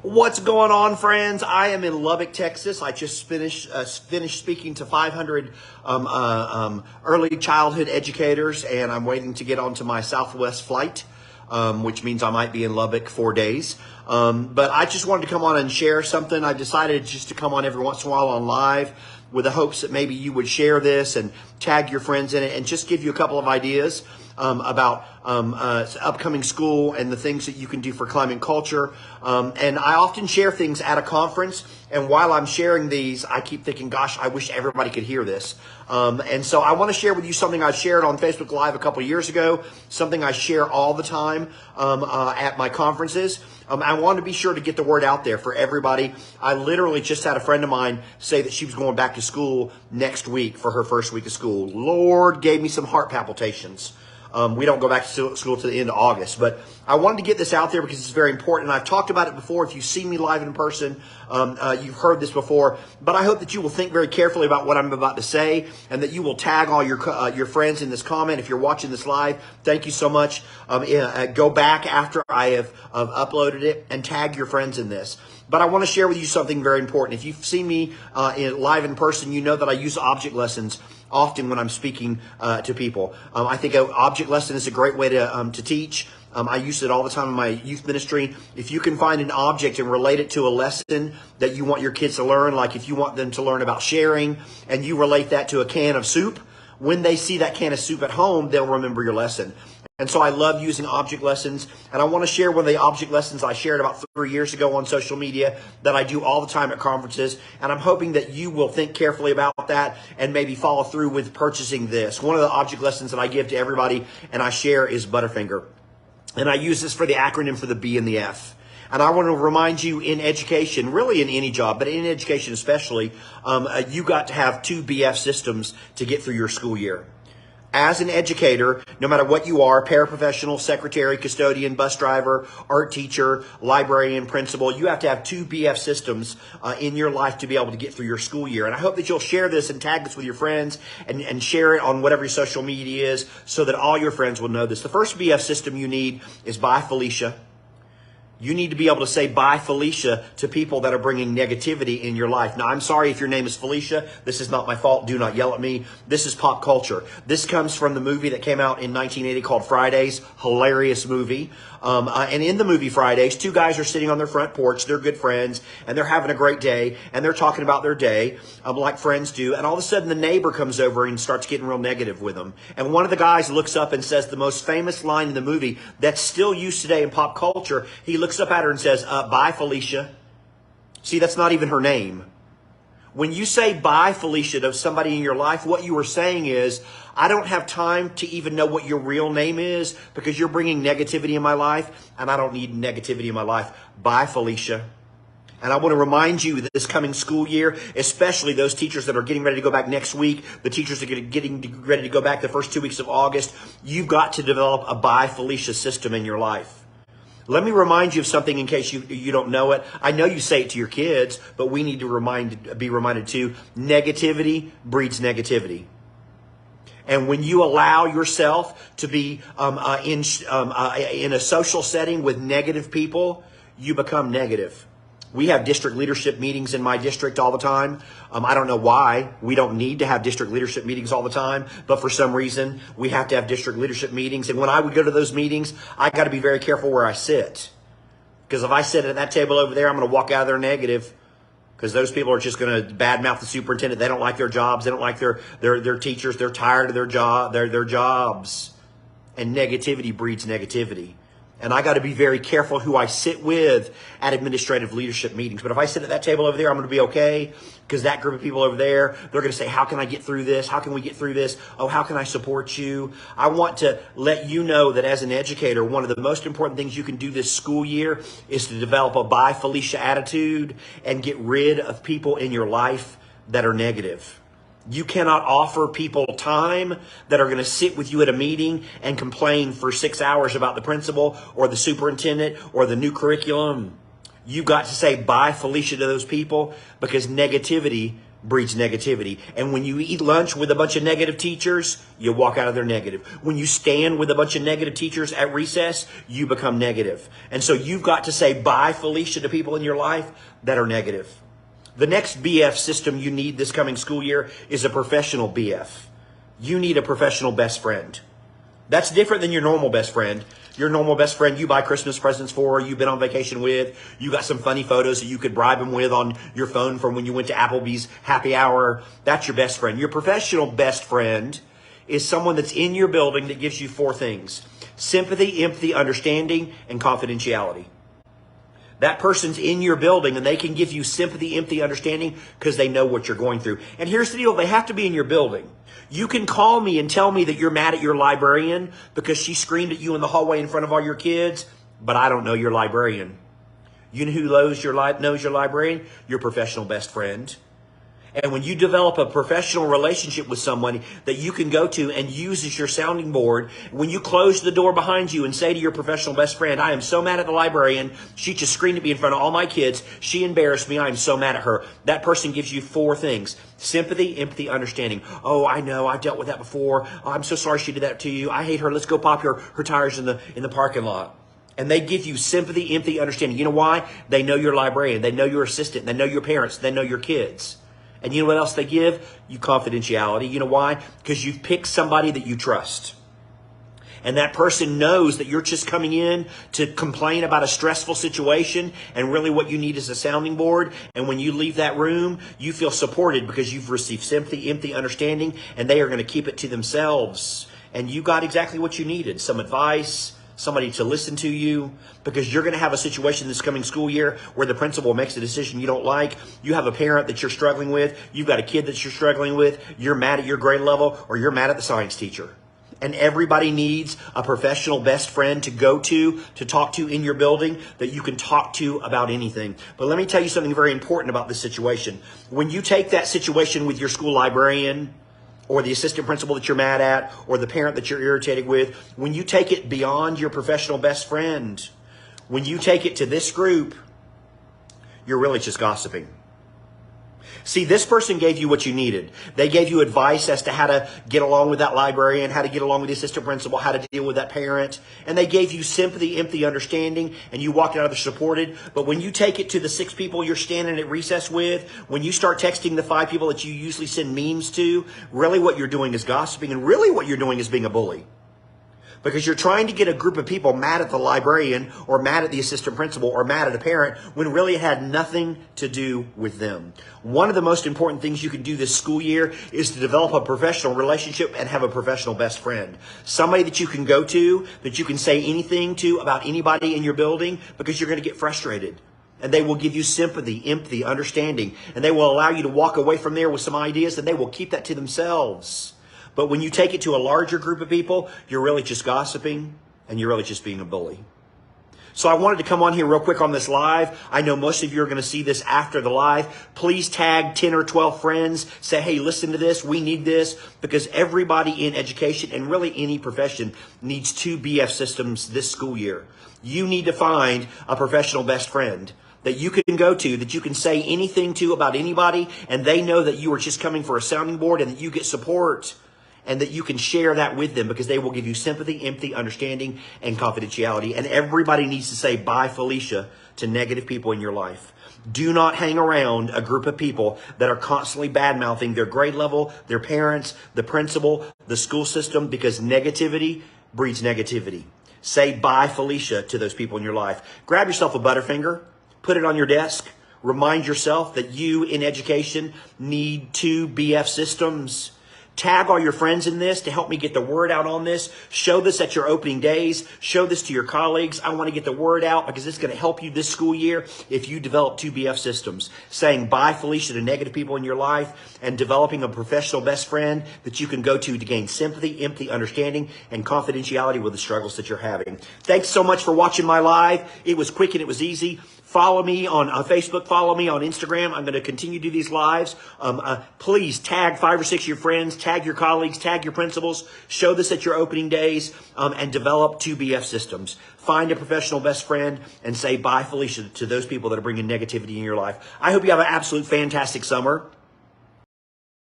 What's going on, friends? I am in Lubbock, Texas. I just finished speaking to 500 early childhood educators, and I'm waiting to get onto my Southwest flight, which means I might be in Lubbock 4 days. But I just wanted to come on and share something. I decided just to come on every once in a while on live with the hopes that maybe you would share this and tag your friends in it and just give you a couple of ideas about upcoming school and the things that you can do for climbing culture. And I often share things at a conference, and while I'm sharing these, I keep thinking, gosh, I wish everybody could hear this. And so I want to share with you something I shared on Facebook Live a couple of years ago, something I share all the time at my conferences. I want to be sure to get the word out there for everybody. I literally just had a friend of mine say that she was going back to school next week for her first week of school. Lord gave me some heart palpitations. We don't go back to school to the end of August, but I wanted to get this out there because it's very important. I've talked about it before. If you've seen me live in person, you've heard this before, but I hope that you will think very carefully about what I'm about to say and that you will tag all your friends in this comment. If you're watching this live, thank you so much. Go back after I have uploaded it and tag your friends in this. But I want to share with you something very important. If you've seen me live in person, you know that I use object lessons often when I'm speaking to people. I think an object lesson is a great way to teach. I use it all the time in my youth ministry. If you can find an object and relate it to a lesson that you want your kids to learn, like if you want them to learn about sharing and you relate that to a can of soup, when they see that can of soup at home, they'll remember your lesson. And so I love using object lessons, and I want to share one of the object lessons I shared about 3 years ago on social media that I do all the time at conferences, and I'm hoping that you will think carefully about that and maybe follow through with purchasing this. One of the object lessons that I give to everybody and I share is Butterfinger, and I use this for the acronym for the B and the F. And I want to remind you in education, really in any job, but in education especially, you got to have 2 BF systems to get through your school year. As an educator, no matter what you are, paraprofessional, secretary, custodian, bus driver, art teacher, librarian, principal, you have to have 2 BF systems in your life to be able to get through your school year. And I hope that you'll share this and tag this with your friends and share it on whatever your social media is so that all your friends will know this. The first BF system you need is Bye Felicia. You need to be able to say bye, Felicia, to people that are bringing negativity in your life. Now, I'm sorry if your name is Felicia. This is not my fault. Do not yell at me. This is pop culture. This comes from the movie that came out in 1980 called Fridays. Hilarious movie. And in the movie Fridays, 2 guys are sitting on their front porch. They're good friends, and they're having a great day, and they're talking about their day like friends do. And all of a sudden, the neighbor comes over and starts getting real negative with them. And one of the guys looks up and says the most famous line in the movie that's still used today in pop culture. He looks up at her and says, bye, Felicia. See, that's not even her name. When you say bye, Felicia, to somebody in your life, what you are saying is, I don't have time to even know what your real name is because you're bringing negativity in my life, and I don't need negativity in my life. Bye, Felicia. And I want to remind you that this coming school year, especially those teachers that are getting ready to go back next week, the teachers that are getting ready to go back the first 2 weeks of August, you've got to develop a Bye, Felicia system in your life. Let me remind you of something in case you don't know it. I know you say it to your kids, but we need to be reminded too. Negativity breeds negativity. And when you allow yourself to be in a social setting with negative people, you become negative. We have district leadership meetings in my district all the time. I don't know why. We don't need to have district leadership meetings all the time, but for some reason, we have to have district leadership meetings. And when I would go to those meetings, I got to be very careful where I sit. Because if I sit at that table over there, I'm going to walk out of there negative. Because those people are just going to badmouth the superintendent. They don't like their jobs. They don't like their teachers. They're tired of their jobs. And negativity breeds negativity. And I got to be very careful who I sit with at administrative leadership meetings. But if I sit at that table over there, I'm going to be okay because that group of people over there, they're going to say, how can I get through this? How can we get through this? Oh, how can I support you? I want to let you know that as an educator, one of the most important things you can do this school year is to develop a Bye Felicia attitude and get rid of people in your life that are negative. You cannot offer people time that are going to sit with you at a meeting and complain for 6 hours about the principal or the superintendent or the new curriculum. You've got to say bye, Felicia, to those people because negativity breeds negativity. And when you eat lunch with a bunch of negative teachers, you walk out of there negative. When you stand with a bunch of negative teachers at recess, you become negative. And so you've got to say bye, Felicia, to people in your life that are negative. The next BF system you need this coming school year is a professional BF. You need a professional best friend. That's different than your normal best friend. Your normal best friend you buy Christmas presents for, you've been on vacation with, you got some funny photos that you could bribe them with on your phone from when you went to Applebee's happy hour. That's your best friend. Your professional best friend is someone that's in your building that gives you 4 things: sympathy, empathy, understanding, and confidentiality. That person's in your building and they can give you sympathy, empathy, understanding because they know what you're going through. And here's the deal. They have to be in your building. You can call me and tell me that you're mad at your librarian because she screamed at you in the hallway in front of all your kids, but I don't know your librarian. You know who knows your librarian? Your professional best friend. And when you develop a professional relationship with someone that you can go to and use as your sounding board, when you close the door behind you and say to your professional best friend, I am so mad at the librarian. She just screamed at me in front of all my kids. She embarrassed me. I am so mad at her. That person gives you 4 things: sympathy, empathy, understanding. Oh, I know. I've dealt with that before. Oh, I'm so sorry she did that to you. I hate her. Let's go pop her tires in the parking lot. And they give you sympathy, empathy, understanding. You know why? They know your librarian. They know your assistant. They know your parents. They know your kids. And you know what else they give? You confidentiality. You know why? Because you've picked somebody that you trust. And that person knows that you're just coming in to complain about a stressful situation, and really what you need is a sounding board. And when you leave that room, you feel supported because you've received sympathy, empathy, understanding, and they are going to keep it to themselves. And you got exactly what you needed: some advice, somebody to listen to you, because you're going to have a situation this coming school year where the principal makes a decision you don't like. You have a parent that you're struggling with. You've got a kid that you're struggling with. You're mad at your grade level, or you're mad at the science teacher. And everybody needs a professional best friend to go to talk to in your building that you can talk to about anything. But let me tell you something very important about this situation. When you take that situation with your school librarian, or the assistant principal that you're mad at, or the parent that you're irritated with, when you take it beyond your professional best friend, when you take it to this group, you're really just gossiping. See, this person gave you what you needed. They gave you advice as to how to get along with that librarian, how to get along with the assistant principal, how to deal with that parent. And they gave you sympathy, empathy, understanding, and you walked out of there supported. But when you take it to the 6 people you're standing at recess with, when you start texting the 5 people that you usually send memes to, really what you're doing is gossiping, and really what you're doing is being a bully. Because you're trying to get a group of people mad at the librarian, or mad at the assistant principal, or mad at a parent, when really it had nothing to do with them. One of the most important things you can do this school year is to develop a professional relationship and have a professional best friend. Somebody that you can go to, that you can say anything to about anybody in your building, because you're going to get frustrated. And they will give you sympathy, empathy, understanding, and they will allow you to walk away from there with some ideas, and they will keep that to themselves. But when you take it to a larger group of people, you're really just gossiping, and you're really just being a bully. So I wanted to come on here real quick on this live. I know most of you are going to see this after the live. Please tag 10 or 12 friends. Say, hey, listen to this. We need this, because everybody in education, and really any profession, needs 2 BF systems this school year. You need to find a professional best friend that you can go to, that you can say anything to about anybody, and they know that you are just coming for a sounding board, and that you get support, and that you can share that with them, because they will give you sympathy, empathy, understanding, and confidentiality. And everybody needs to say bye, Felicia, to negative people in your life. Do not hang around a group of people that are constantly bad-mouthing their grade level, their parents, the principal, the school system, because negativity breeds negativity. Say bye, Felicia, to those people in your life. Grab yourself a Butterfinger, put it on your desk. Remind yourself that you in education need 2 BF systems. Tag all your friends in this to help me get the word out on this. Show this at your opening days. Show this to your colleagues. I want to get the word out, because it's going to help you this school year if you develop 2 BF systems. Saying bye, Felicia, to negative people in your life, and developing a professional best friend that you can go to gain sympathy, empathy, understanding, and confidentiality with the struggles that you're having. Thanks so much for watching my live. It was quick and it was easy. Follow me on Facebook. Follow me on Instagram. I'm going to continue to do these lives. Please tag 5 or 6 of your friends, tag your colleagues, tag your principals. Show this at your opening days, and develop 2 BF systems. Find a professional best friend and say bye, Felicia, to those people that are bringing negativity in your life. I hope you have an absolute fantastic summer.